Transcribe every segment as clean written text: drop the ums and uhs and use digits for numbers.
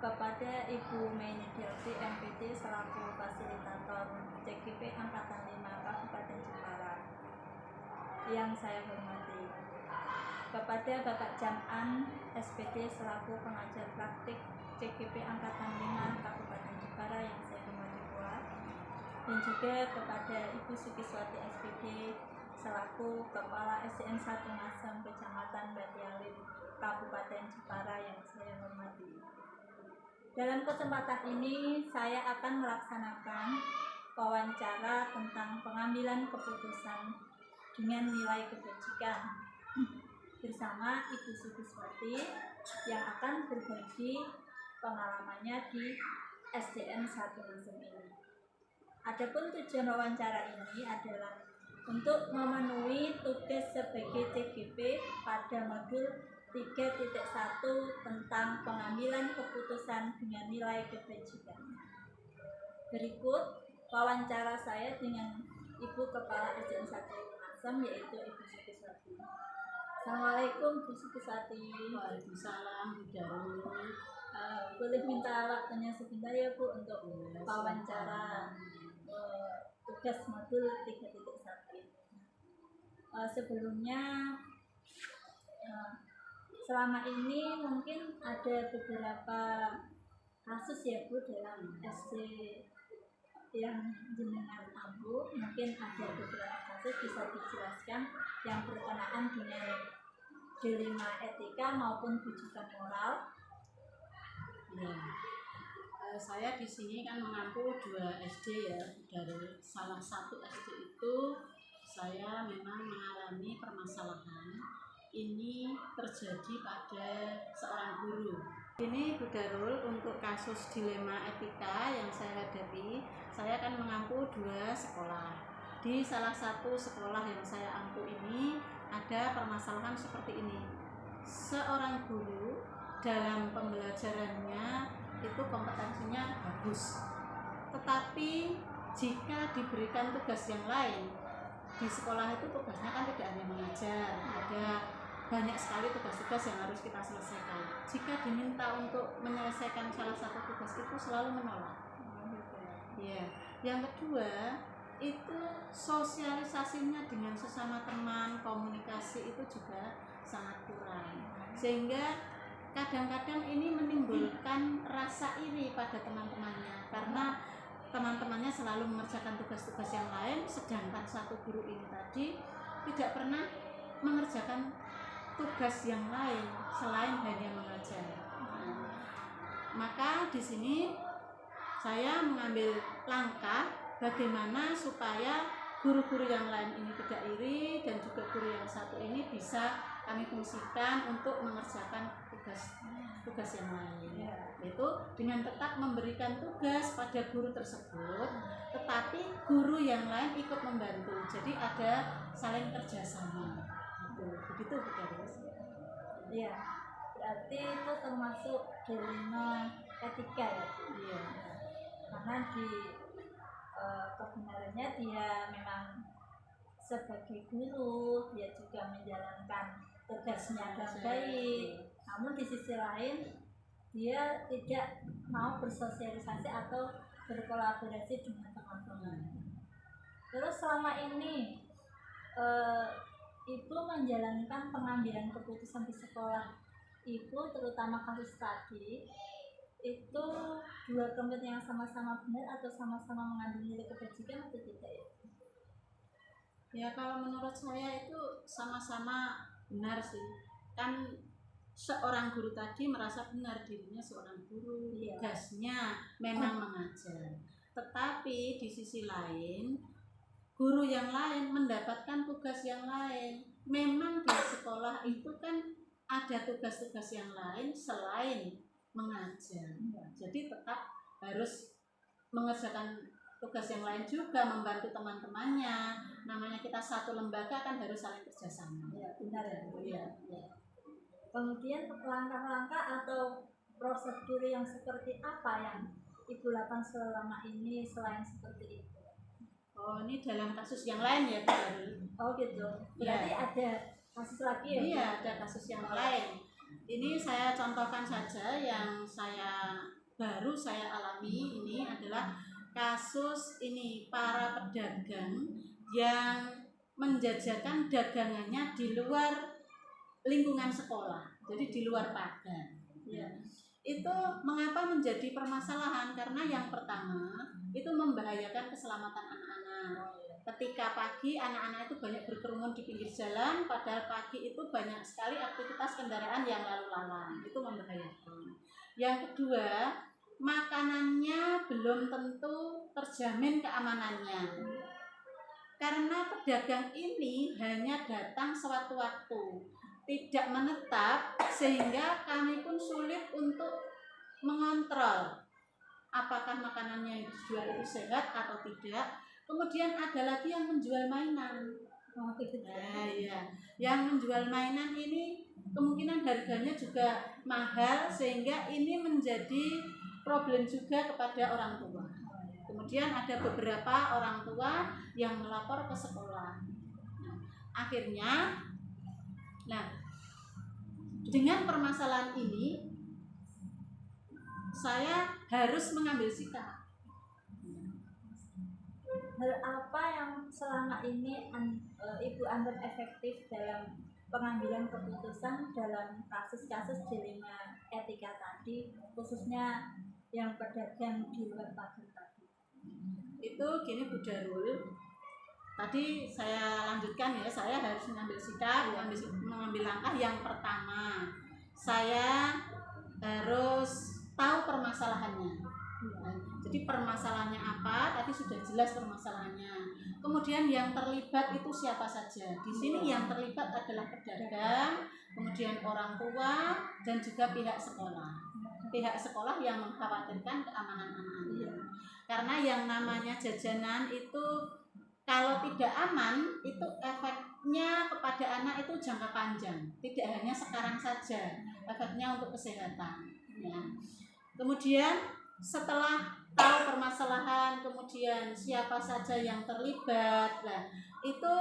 kepada Ibu Menidelti MPT selaku fasilitator CGP Angkatan 5 Kabupaten Jepara yang saya hormati, kepada Bapak Jam'an SPD selaku pengajar praktik CGP Angkatan 5 Kabupaten Jepara yang saya hormati pula, dan juga kepada Ibu Sukiswati SPD selaku Kepala SDN 1 Ngasem Kecamatan Batialit Kabupaten Jepara yang saya hormati. Dalam kesempatan ini saya akan melaksanakan wawancara tentang pengambilan keputusan dengan nilai kebajikan bersama Ibu Sukiswati yang akan berbagi pengalamannya di SDN 1 Ngasem ini. Adapun tujuan wawancara ini adalah untuk memenuhi tugas sebagai TGP pada modul 3.1 tentang pengambilan keputusan dengan nilai kebajikan. Berikut wawancara saya dengan Ibu Kepala SDN 1 Ngasem, yaitu Ibu Sukiswati. Assalamualaikum Bu Sukiswati. Waalaikumsalam Bu Darul. Boleh minta waktunya sebentar ya Bu untuk wawancara tugas modul 3.1. Sebelumnya selama ini mungkin ada beberapa kasus ya Bu dalam SD yang jenengan ampu. Mungkin ada beberapa kasus bisa dijelaskan yang berkenaan dengan dilema etika maupun bujukan moral. Ya, saya di sini kan mengampu 2 SD ya. Dari salah satu SD itu saya memang mengalami permasalahan. Ini terjadi pada seorang guru. Ini Bu Darul, untuk kasus dilema etika yang saya hadapi, saya akan mengampu 2 sekolah. Di salah satu sekolah yang saya ampu ini ada permasalahan seperti ini. Seorang guru dalam pembelajarannya itu kompetensinya bagus, tetapi jika diberikan tugas yang lain, di sekolah itu tugasnya kan tidak hanya mengajar, ada banyak sekali tugas-tugas yang harus kita selesaikan. Jika diminta untuk menyelesaikan salah satu tugas itu selalu menolak. Ya. Yang kedua, itu sosialisasinya dengan sesama teman, komunikasi itu juga sangat kurang. Sehingga kadang-kadang ini menimbulkan rasa iri pada teman-temannya, karena teman-temannya selalu mengerjakan tugas-tugas yang lain, sedangkan satu guru ini tadi tidak pernah mengerjakan tugas yang lain selain hanya mengajar. Maka di sini saya mengambil langkah bagaimana supaya guru-guru yang lain ini tidak iri dan juga guru yang satu ini bisa kami fungsikan untuk mengerjakan tugas yang lain, yaitu dengan tetap memberikan tugas pada guru tersebut, tetapi guru yang lain ikut membantu. Jadi ada saling kerjasama. Begitu Bu. Ya, berarti itu termasuk dilema etika ya. Iya. Karena di kebenarannya dia memang sebagai guru, dia juga menjalankan tugasnya dengan baik. Namun di sisi lain dia tidak mau bersosialisasi atau berkolaborasi dengan teman-teman. Terus selama ini Ibu menjalankan pengambilan keputusan di sekolah Ibu, terutama kasus tadi, itu 2 komite yang sama-sama benar atau sama-sama mengandung nilai kebajikan atau tidak ya? Ya, kalau menurut saya itu sama-sama benar sih. Kan seorang guru tadi merasa benar dirinya seorang guru, tugasnya memang mengajar. Tetapi di sisi lain, guru yang lain mendapatkan tugas yang lain. Memang di sekolah itu kan ada tugas-tugas yang lain selain mengajar. Jadi tetap harus mengerjakan tugas yang lain juga, membantu teman-temannya. Namanya kita satu lembaga kan harus saling kerjasama. Ya, benar ya. Ya. Kemudian langkah-langkah atau prosedur yang seperti apa yang Ibu lakukan selama ini selain seperti itu? Oh, ini dalam kasus yang lain ya, Bu? Oh gitu. Berarti Ya. ada kasus lagi ya? Iya, ada kasus yang lain. Ini saya contohkan saja yang saya baru saya alami ini adalah kasus ini para pedagang yang menjajakan dagangannya di luar lingkungan sekolah, jadi di luar pagar. Ya. Itu mengapa menjadi permasalahan? Karena yang pertama itu membahayakan keselamatan anak-anak. Ketika pagi anak-anak itu banyak berkerumun di pinggir jalan, padahal pagi itu banyak sekali aktivitas kendaraan yang lalu lalang, itu membahayakan. Yang kedua, makanannya belum tentu terjamin keamanannya, karena pedagang ini hanya datang sewaktu-waktu, tidak menetap, sehingga kami pun sulit untuk mengontrol apakah makanannya yang dijual itu sehat atau tidak. Kemudian ada lagi yang menjual mainan. Nah, ya. Yang menjual mainan ini kemungkinan harganya juga mahal, sehingga ini menjadi problem juga kepada orang tua. Kemudian ada beberapa orang tua yang melapor ke sekolah. Akhirnya, dengan permasalahan ini saya harus mengambil sikap. Hal apa yang selama ini Ibu anggap efektif dalam pengambilan keputusan dalam kasus-kasus dilema etika tadi, khususnya yang pedagang di luar pagar tadi? Itu gini Bu Darul, tadi saya lanjutkan ya, saya harus mengambil sikap, mengambil langkah. Yang pertama, saya harus tahu permasalahannya. Jadi permasalahannya apa? Tadi sudah jelas permasalahannya. Kemudian yang terlibat itu siapa saja? Di sini yang terlibat adalah pedagang, kemudian orang tua, dan juga pihak sekolah. Pihak sekolah yang mengkhawatirkan keamanan anak-anak. Karena yang namanya jajanan itu kalau tidak aman, itu efeknya kepada anak itu jangka panjang. Tidak hanya sekarang saja, efeknya untuk kesehatan. Ya. Kemudian setelah tahu permasalahan, kemudian siapa saja yang terlibat, itu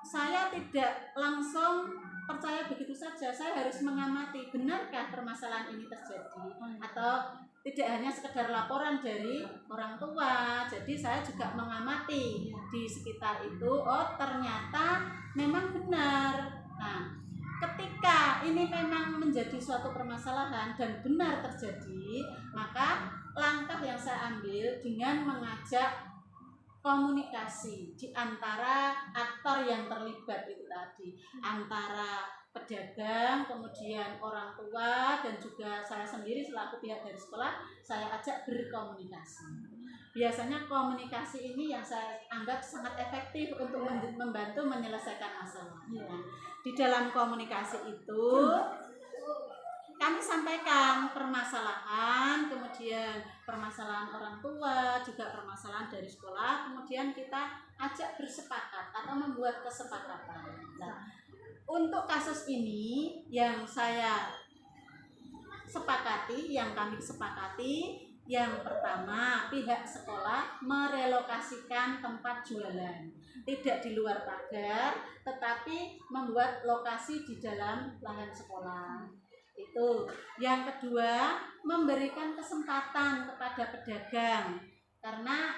saya tidak langsung percaya begitu saja. Saya harus mengamati, benarkah permasalahan ini terjadi atau tidak hanya sekedar laporan dari orang tua. Jadi saya juga mengamati di sekitar itu, oh ternyata memang benar. Nah, ketika ini memang menjadi suatu permasalahan dan benar terjadi, maka langkah yang saya ambil dengan mengajak komunikasi di antara aktor yang terlibat itu tadi, antara pedagang, kemudian orang tua, dan juga saya sendiri selaku pihak dari sekolah, saya ajak berkomunikasi. Biasanya komunikasi ini yang saya anggap sangat efektif untuk membantu menyelesaikan masalah. Nah, di dalam komunikasi itu kami sampaikan permasalahan, kemudian permasalahan orang tua, juga permasalahan dari sekolah, kemudian kita ajak bersepakat atau membuat kesepakatan. Nah, untuk kasus ini yang saya sepakati, yang kami sepakati, yang pertama, pihak sekolah merelokasikan tempat jualan, tidak di luar pagar, tetapi membuat lokasi di dalam lahan sekolah. Itu. Yang kedua, memberikan kesempatan kepada pedagang, karena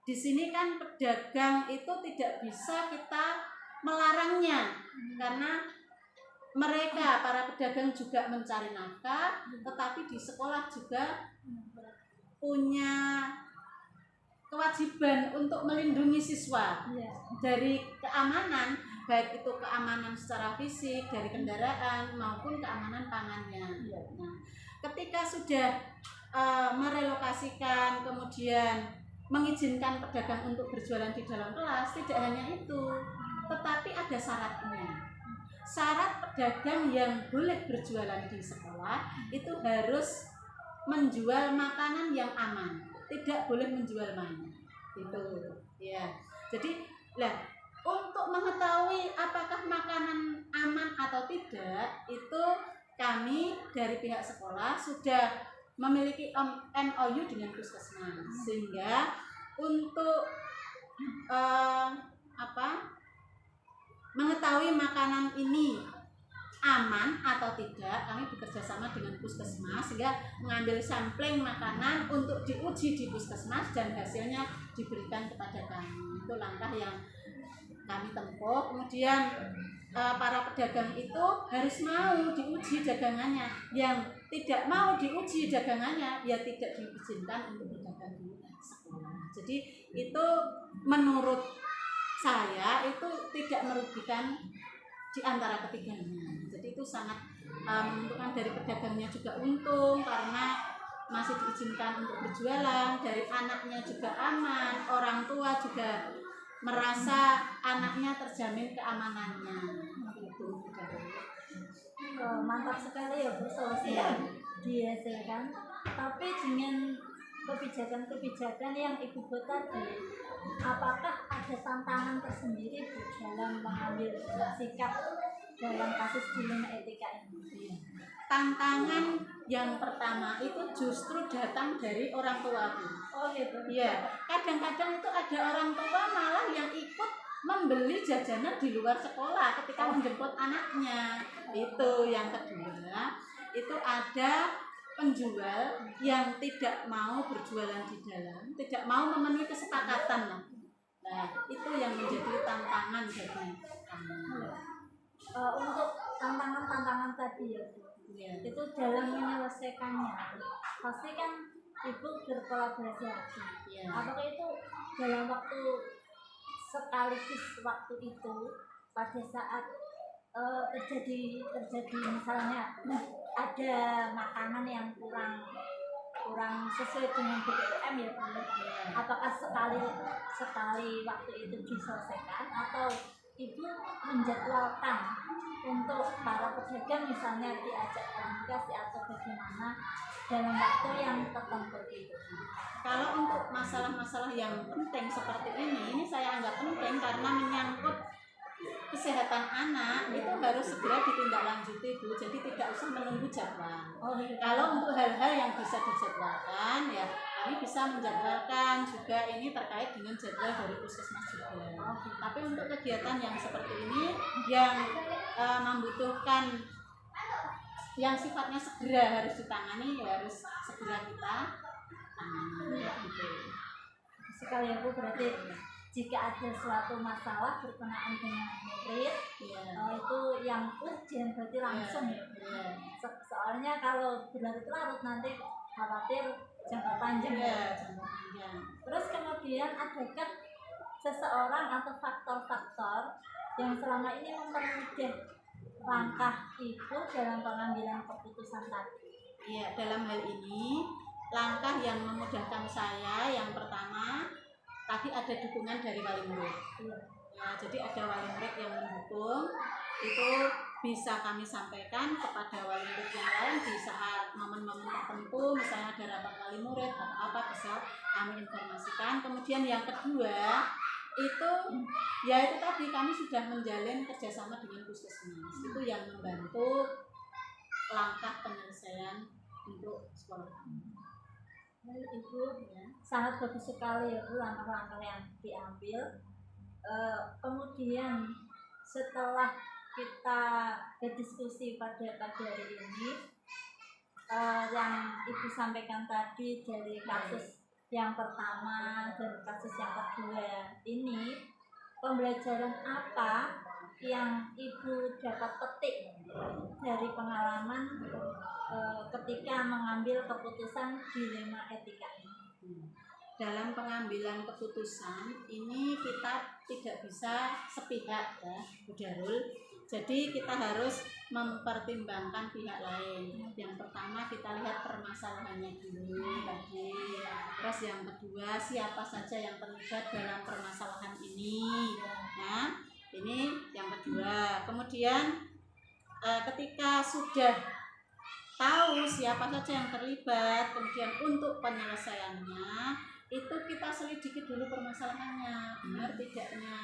di sini kan pedagang itu tidak bisa kita melarangnya, karena mereka para pedagang juga mencari nafkah, tetapi di sekolah juga punya kewajiban untuk melindungi siswa dari keamanan, baik itu keamanan secara fisik dari kendaraan maupun keamanan pangannya. Nah, ketika sudah merelokasikan, kemudian mengizinkan pedagang untuk berjualan di dalam kelas, tidak hanya itu, tetapi ada syaratnya. Syarat pedagang yang boleh berjualan di sekolah itu harus menjual makanan yang aman, tidak boleh menjual mainan. Itu ya. Jadi untuk mengetahui apakah makanan aman atau tidak, itu kami dari pihak sekolah sudah memiliki MOU dengan puskesmas, sehingga untuk mengetahui makanan ini aman atau tidak, kami bekerja sama dengan puskesmas sehingga mengambil sampling makanan untuk diuji di puskesmas dan hasilnya diberikan kepada kami. Itu langkah yang kami tempuh. Kemudian para pedagang itu harus mau diuji dagangannya. Yang tidak mau diuji dagangannya ya tidak diizinkan untuk berdagang di sekolah. Jadi itu menurut saya itu tidak merugikan di antara ketiganya. Jadi itu sangat menguntungkan, dari pedagangnya juga untung karena masih diizinkan untuk berjualan, dari anaknya juga aman, orang tua juga merasa anaknya terjamin keamanannya. Itu mantap sekali ya Bu solusi yang dihasilkan. Tapi dengan kebijakan-kebijakan yang Ibu buat tadi, apakah ada tantangan tersendiri Bu dalam mengambil sikap dalam kasus dilema etika ini? Tantangan yang pertama itu justru datang dari orang tua Bu. Oh gitu. Iya, kadang-kadang itu ada orang tua malah yang ikut membeli jajanan di luar sekolah ketika menjemput anaknya. Itu yang kedua, itu ada penjual yang tidak mau berjualan di dalam, tidak mau memenuhi kesepakatan lah. Nah, itu yang menjadi tantangan bagi kami. Untuk tantangan-tantangan tadi ya Bu, itu dalam menyelesaikannya pasti kan Ibu berkolaborasi lagi. Apakah itu dalam waktu sekaligus waktu itu pada saat terjadi misalnya ada makanan yang kurang sesuai dengan BPOM ya Bu, apakah sekali waktu itu diselesaikan atau Ibu menjadwalkan untuk para pedagang misalnya diajak komunikasi atau bagaimana dalam waktu yang tertentu itu? Kalau untuk masalah-masalah yang penting seperti ini saya anggap penting karena menyangkut kesehatan anak, itu harus segera ditindaklanjuti Bu. Jadi tidak usah menunggu jadwal. Kalau untuk hal-hal yang bisa dijadwalkan ya kami bisa menjadwalkan juga, ini terkait dengan jadwal dari puskesmas juga. Tapi untuk kegiatan yang seperti ini yang membutuhkan yang sifatnya segera harus ditangani ya harus segera kita tangani. Gitu. Sekali ya Bu, berarti jika ada suatu masalah berkenaan dengan murid itu yang urgent berarti langsung soalnya kalau berlarut-larut nanti khawatir jangka panjang jangka panjang. Terus kemudian adakah seseorang atau faktor-faktor yang selama ini mempermudah langkah Ibu dalam pengambilan keputusan tadi? Iya, dalam hal ini langkah yang memudahkan saya yang pertama tadi ada dukungan dari wali murid. Ya, jadi ada wali murid yang mendukung, itu bisa kami sampaikan kepada wali murid yang lain di saat momen-momen tertentu, misalnya ada rapat wali murid atau apa bisa kami informasikan. Kemudian yang kedua itu ya itu tadi kami sudah menjalin kerjasama dengan puskesmas, itu yang membantu langkah penyelesaian untuk sekolah kami. Ibu ya, sangat bagus sekali ya Bu langkah-langkah yang diambil. Kemudian setelah kita berdiskusi pada pagi hari ini, yang Ibu sampaikan tadi dari kasus yang pertama dan kasus yang kedua ini, pembelajaran apa yang Ibu dapat petik dari pengalaman ketika mengambil keputusan dilema etika ini? Dalam pengambilan keputusan ini kita tidak bisa sepihak ya Bu Darul. Jadi kita harus mempertimbangkan pihak lain. Yang pertama kita lihat permasalahannya dulu tadi. Terus yang kedua siapa saja yang terlibat dalam permasalahan ini. Nah, ini yang kedua. Kemudian ketika sudah tahu siapa saja yang terlibat, kemudian untuk penyelesaiannya itu kita selidiki dulu permasalahannya, benar tidaknya.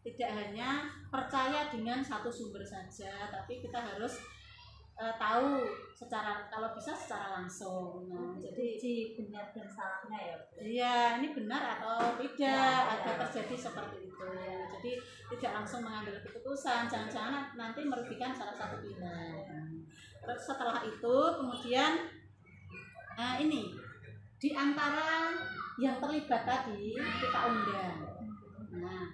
Tidak hanya percaya dengan satu sumber saja, tapi kita harus tahu secara, kalau bisa secara langsung. Nah, jadi Uji benar dan salahnya ya. iya, ini benar atau tidak, ada terjadi seperti itu. Jadi tidak langsung mengambil keputusan, jangan-jangan nanti merugikan salah satu pihak. Terus setelah itu kemudian ini di antara yang terlibat tadi kita undang. Nah,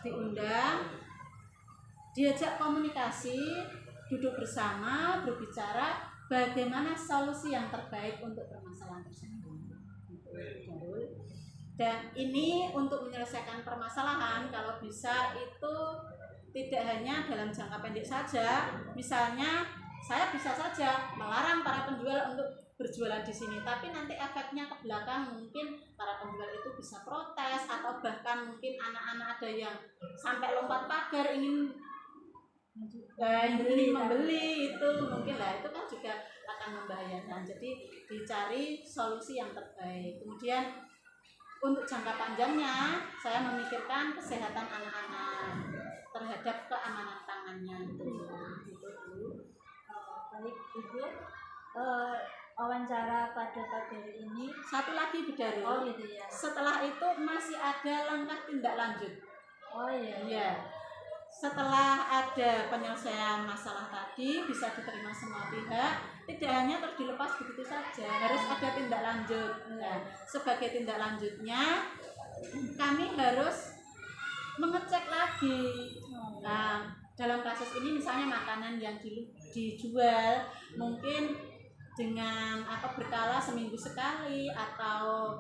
diundang, diajak komunikasi, duduk bersama, berbicara bagaimana solusi yang terbaik untuk permasalahan tersebut. Dan ini untuk menyelesaikan permasalahan kalau bisa itu tidak hanya dalam jangka pendek saja. Misalnya saya bisa saja melarang para penjual untuk berjualan di sini, tapi nanti efeknya ke belakang mungkin para penjual itu bisa protes, atau bahkan mungkin anak-anak ada yang sampai lompat pagar ingin membeli itu mungkin lah, itu kan juga akan membahayakan. Jadi dicari solusi yang terbaik. Kemudian untuk jangka panjangnya saya memikirkan kesehatan anak-anak terhadap keamanan tangannya itu. Baik Ibu, wawancara pada pagi hari ini Satu lagi Bu Daru. oh gitu ya. Setelah itu masih ada langkah tindak lanjut. Oh iya. Ya. Setelah ada penyelesaian masalah tadi bisa diterima semua pihak, tidak hanya terus dilepas begitu saja, harus ada tindak lanjut. Nah, sebagai tindak lanjutnya kami harus mengecek lagi. Nah, dalam kasus ini misalnya makanan yang dijual mungkin dengan berkala seminggu sekali atau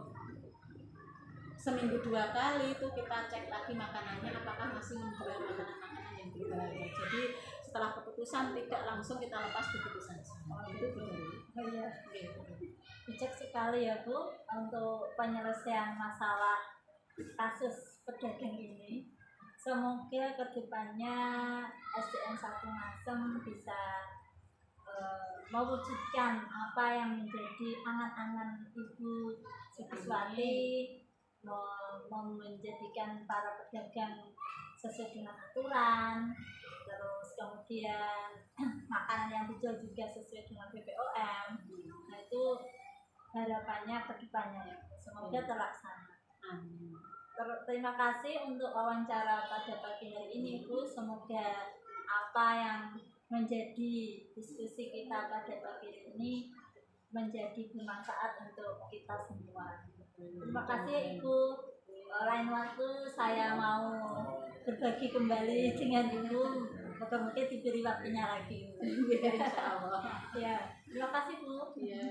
seminggu 2 kali, itu kita cek lagi makanannya apakah masih menjual makanan-makanan yang berbahaya. Jadi setelah keputusan tidak langsung kita lepas begitu saja. Itu benar. Ya. Bijak sekali ya Bu untuk penyelesaian masalah kasus pedagang ini. Semoga kedepannya SDN 1 Ngasem bisa mewujudkan apa yang menjadi angan-angan Ibu Sukiswati, menjadikan para pedagang sesuai dengan aturan, terus kemudian makanan yang dijual juga sesuai dengan BPOM. Nah itu harapannya ke depannya ya, semoga terlaksana. Terima kasih untuk wawancara pada pagi hari ini Ibu. Semoga apa yang menjadi diskusi kita pada pagi hari ini menjadi bermanfaat untuk kita semua. Terima kasih ya Ibu. Lain waktu saya mau berbagi kembali dengan Ibu. Moga-moga diberi waktunya lagi. Insya Allah. Ya, terima kasih Bu. Ya,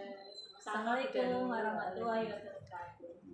Assalamualaikum warahmatullahi wabarakatuh.